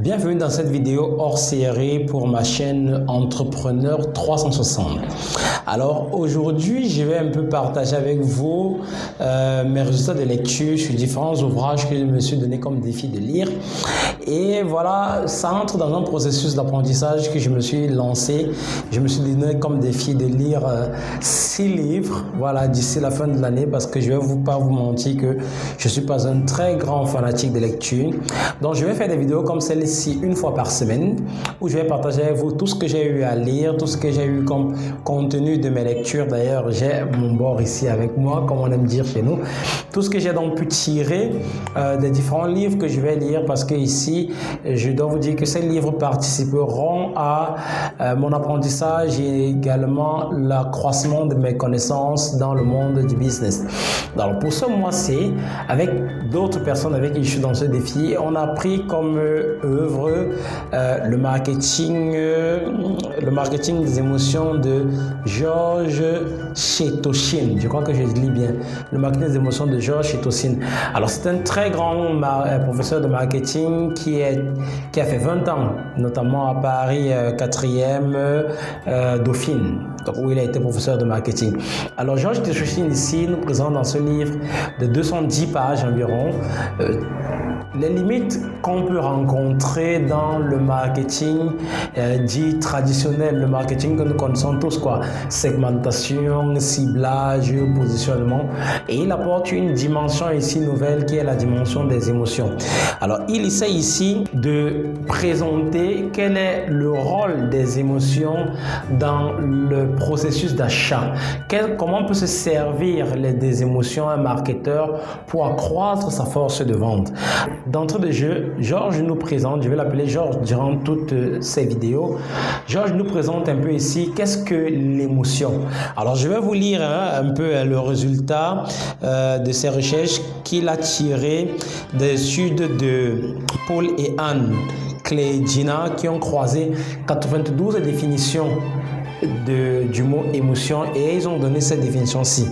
Bienvenue dans cette vidéo hors série pour ma chaîne Entrepreneur 360. Alors aujourd'hui, je vais un peu partager avec vous mes résultats de lecture sur différents ouvrages que je me suis donné comme défi de lire. Et voilà, ça entre dans un processus d'apprentissage que je me suis lancé. Je me suis donné comme défi de lire 6 livres voilà, d'ici la fin de l'année parce que je ne vais pas vous mentir que je ne suis pas un très grand fanatique de lecture. Donc je vais faire des vidéos comme celle-ci une fois par semaine où je vais partager avec vous tout ce que j'ai eu à lire, tout ce que j'ai eu comme contenu de mes lectures. D'ailleurs, j'ai mon bord ici avec moi, comme on aime dire chez nous. Tout ce que j'ai donc pu tirer des différents livres que je vais lire parce que ici, je dois vous dire que ces livres participeront à mon apprentissage et également l'accroissement de mes connaissances dans le monde du business. Alors pour ce mois-ci, avec d'autres personnes avec qui je suis dans ce défi, on a pris comme œuvre le marketing des émotions de George Chetoshin. Je crois que je lis bien. Le marketing des émotions de George Chetoshin. Alors c'est un très grand professeur de marketing qui a fait 20 ans, notamment à Paris 4e Dauphine, donc où il a été professeur de marketing. Alors George Chetoshin ici nous présente dans ce livre de 210 pages environ les limites qu'on peut rencontrer dans le marketing dit traditionnel, le marketing que nous connaissons tous, quoi. Segmentation, ciblage, positionnement. Et il apporte une dimension ici nouvelle qui est la dimension des émotions. Alors, il essaie ici de présenter quel est le rôle des émotions dans le processus d'achat. Comment peut se servir des émotions un marketeur pour accroître sa force de vente. D'entrée de jeu, Georges nous présente, je vais l'appeler Georges durant toutes ces vidéos, Georges nous présente un peu ici qu'est-ce que l'émotion. Alors je vais vous lire un peu le résultat de ces recherches qu'il a tiré des études de Paul et Anne Kleidjina qui ont croisé 92 définitions du mot émotion et ils ont donné cette définition-ci.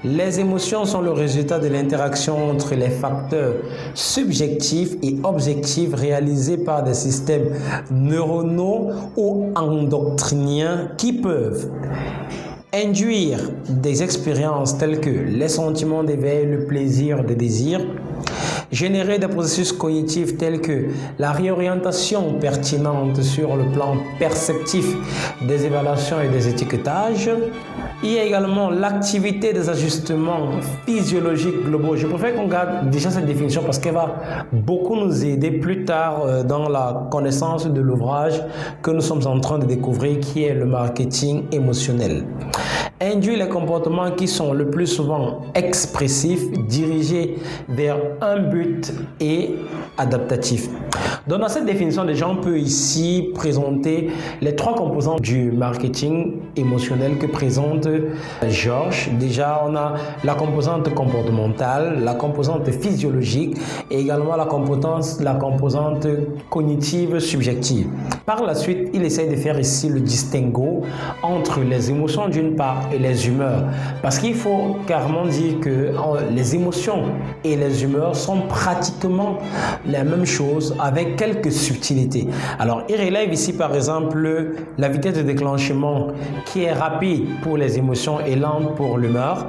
Les émotions sont le résultat de l'interaction entre les facteurs subjectifs et objectifs réalisés par des systèmes neuronaux ou endocriniens qui peuvent induire des expériences telles que les sentiments d'éveil, le plaisir, le désir, générer des processus cognitifs tels que la réorientation pertinente sur le plan perceptif des évaluations et des étiquetages. Il y a également l'activité des ajustements physiologiques globaux. Je préfère qu'on garde déjà cette définition parce qu'elle va beaucoup nous aider plus tard dans la connaissance de l'ouvrage que nous sommes en train de découvrir qui est le marketing émotionnel. Induit les comportements qui sont le plus souvent expressifs, dirigés vers un but et adaptatifs. Donc dans cette définition, déjà on peut ici présenter les 3 composants du marketing émotionnel que présente Georges. Déjà on a la composante comportementale, la composante physiologique et également la composante cognitive subjective. Par la suite, il essaie de faire ici le distinguo entre les émotions d'une part et les humeurs. Parce qu'il faut carrément dire que les émotions et les humeurs sont pratiquement la même chose avec quelques subtilités. Alors, il relève ici par exemple la vitesse de déclenchement qui est rapide pour les émotions et lente pour l'humeur,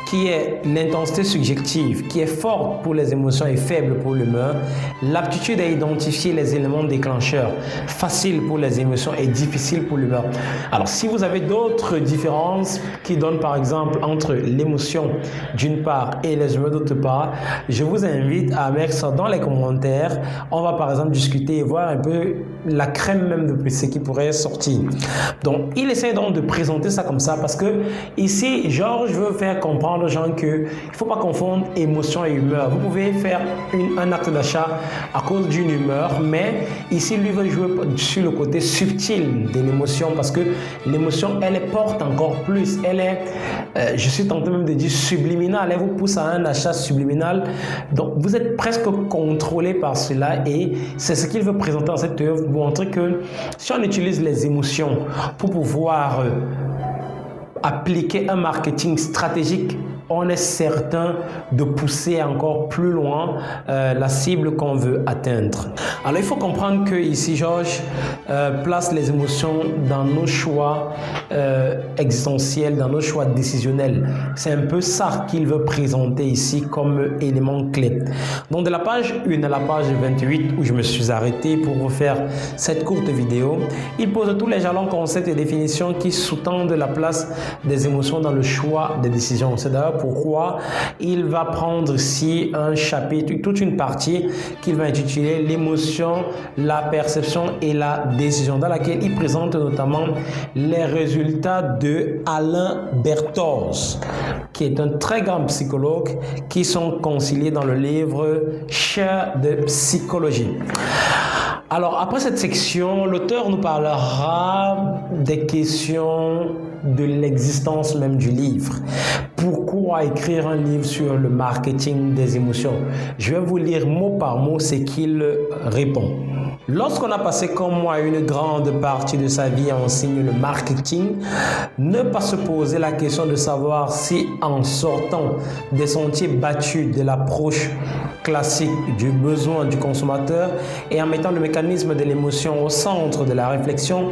qui est l'intensité subjective qui est forte pour les émotions et faible pour l'humeur, l'aptitude à identifier les éléments déclencheurs, facile pour les émotions et difficile pour l'humeur. Alors, si vous avez d'autres différences qui donnent par exemple entre l'émotion d'une part et les humeurs d'autre part, je vous invite à mettre ça dans les commentaires. On va par exemple discuter et voir un peu la crème même de ce qui pourrait sortir. Donc, il essaie donc de présenter ça comme ça parce que ici, Georges veut faire comprendre aux gens qu'il ne faut pas confondre émotion et humeur. Vous pouvez faire un acte d'achat à cause d'une humeur, mais ici, lui veut jouer sur le côté subtil de l'émotion parce que l'émotion, elle porte encore plus. Elle est, je suis tenté même de dire subliminale. Elle vous pousse à un achat subliminal. Donc, vous êtes presque contrôlé par cela et c'est ce qu'il veut présenter dans cette œuvre, pour montrer que si on utilise les émotions pour pouvoir appliquer un marketing stratégique on est certain de pousser encore plus loin la cible qu'on veut atteindre. Alors il faut comprendre que ici Georges place les émotions dans nos choix existentiels, dans nos choix décisionnels. C'est un peu ça qu'il veut présenter ici comme élément clé. Donc de la page 1 à la page 28 où je me suis arrêté pour vous faire cette courte vidéo, il pose tous les jalons, concepts et définitions qui sous-tendent la place des émotions dans le choix des décisions. C'est d'ailleurs pourquoi il va prendre ici un chapitre, toute une partie qu'il va intituler l'émotion, la perception et la décision, dans laquelle il présente notamment les résultats de Alain Berthoz, qui est un très grand psychologue, qui sont conciliés dans le livre Chair de psychologie. Alors, après cette section, l'auteur nous parlera des questions de l'existence même du livre. Pourquoi écrire un livre sur le marketing des émotions? Je vais vous lire mot par mot ce qu'il répond. Lorsqu'on a passé comme moi une grande partie de sa vie à enseigner le marketing, ne pas se poser la question de savoir si en sortant des sentiers battus de l'approche classique du besoin du consommateur et en mettant le mécanisme de l'émotion au centre de la réflexion,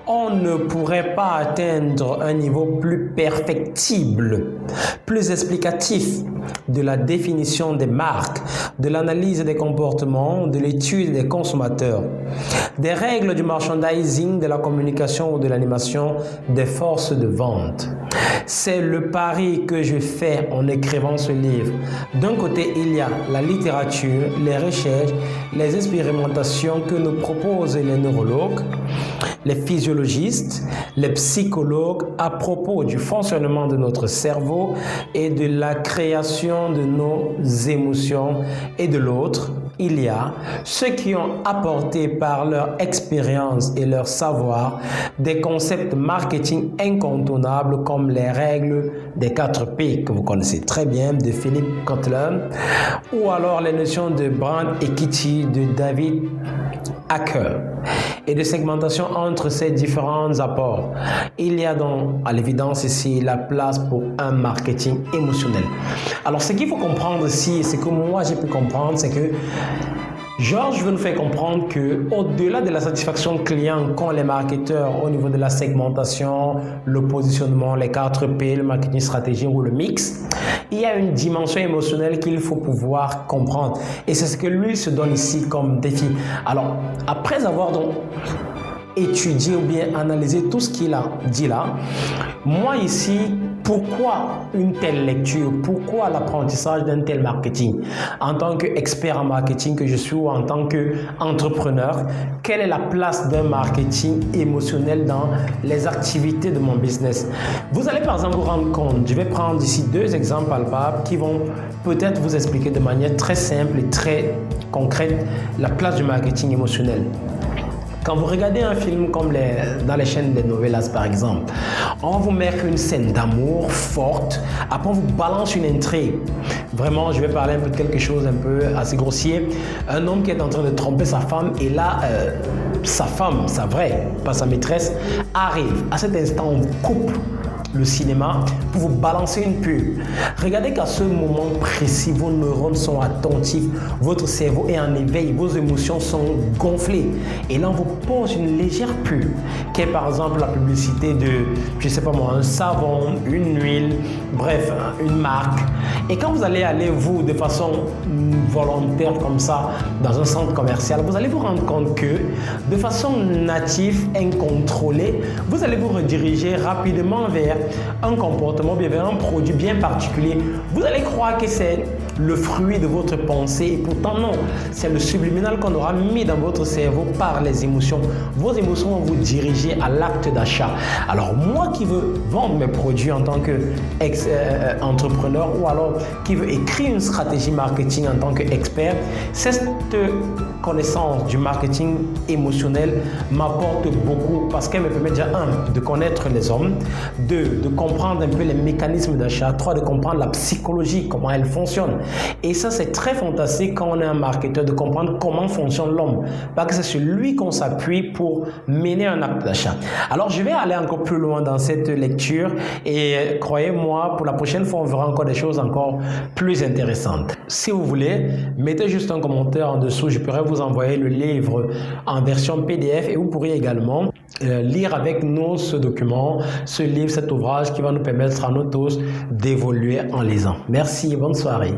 on ne pourrait pas atteindre un niveau plus perfectible, plus explicatif de la définition des marques, de l'analyse des comportements, de l'étude des consommateurs, des règles du merchandising, de la communication ou de l'animation des forces de vente. C'est le pari que je fais en écrivant ce livre. D'un côté, il y a la littérature, les recherches, les expérimentations que nous proposent les neurologues, les physiologistes, les psychologues à propos du fonctionnement de notre cerveau et de la création de nos émotions. Et de l'autre, il y a ceux qui ont apporté par leur expérience et leur savoir des concepts marketing incontournables comme les règles des 4 P que vous connaissez très bien de Philippe Kotler, ou alors les notions de brand equity de David Acker et de segmentation entre ces différents apports. Il y a donc à l'évidence ici la place pour un marketing émotionnel. Alors ce qu'il faut comprendre ici, ce que moi j'ai pu comprendre, c'est que Georges veut nous faire comprendre que au-delà de la satisfaction client qu'ont les marketeurs au niveau de la segmentation, le positionnement, les 4 P, le marketing stratégique ou le mix, il y a une dimension émotionnelle qu'il faut pouvoir comprendre. Et c'est ce que lui se donne ici comme défi. Alors, après avoir donc étudié ou bien analysé tout ce qu'il a dit là, moi ici, pourquoi une telle lecture? Pourquoi l'apprentissage d'un tel marketing? En tant qu'expert en marketing que je suis ou en tant qu'entrepreneur, quelle est la place d'un marketing émotionnel dans les activités de mon business? Vous allez par exemple vous rendre compte, je vais prendre ici 2 exemples palpables qui vont peut-être vous expliquer de manière très simple et très concrète la place du marketing émotionnel. Quand vous regardez un film comme dans les chaînes des novelas par exemple, on vous met une scène d'amour forte, après on vous balance une intrigue. Vraiment, je vais parler un peu de quelque chose un peu assez grossier. Un homme qui est en train de tromper sa femme et là, sa femme, sa vraie, pas sa maîtresse, arrive. À cet instant, on vous coupe le cinéma pour vous balancer une pub. Regardez qu'à ce moment précis, vos neurones sont attentifs, votre cerveau est en éveil, vos émotions sont gonflées. Et là, on vous pose une légère pub, qui est par exemple la publicité de, je sais pas moi, un savon, une huile, bref, une marque. Et quand vous allez aller, vous, de façon volontaire comme ça, dans un centre commercial, vous allez vous rendre compte que, de façon native, incontrôlée, vous allez vous rediriger rapidement vers un comportement, bien vers un produit bien particulier. Vous allez croire que c'est le fruit de votre pensée et pourtant non, c'est le subliminal qu'on aura mis dans votre cerveau par les émotions. Vos émotions vont vous diriger à l'acte d'achat. Alors moi qui veux vendre mes produits en tant qu'entrepreneur ou alors qui veut écrire une stratégie marketing en tant qu'expert, cette connaissance du marketing émotionnel m'apporte beaucoup parce qu'elle me permet déjà, 1, de connaître les hommes, 2, de comprendre un peu les mécanismes d'achat. 3, de comprendre la psychologie, comment elle fonctionne. Et ça, c'est très fantastique quand on est un marketeur de comprendre comment fonctionne l'homme. Parce que c'est sur lui qu'on s'appuie pour mener un acte d'achat. Alors, je vais aller encore plus loin dans cette lecture et croyez-moi, pour la prochaine fois, on verra encore des choses encore plus intéressantes. Si vous voulez, mettez juste un commentaire en dessous. Je pourrais vous envoyer le livre en version PDF et vous pourrez également lire avec nous ce document, ce livre, cet ouvrage qui va nous permettre à nous tous d'évoluer en lisant. Merci, bonne soirée.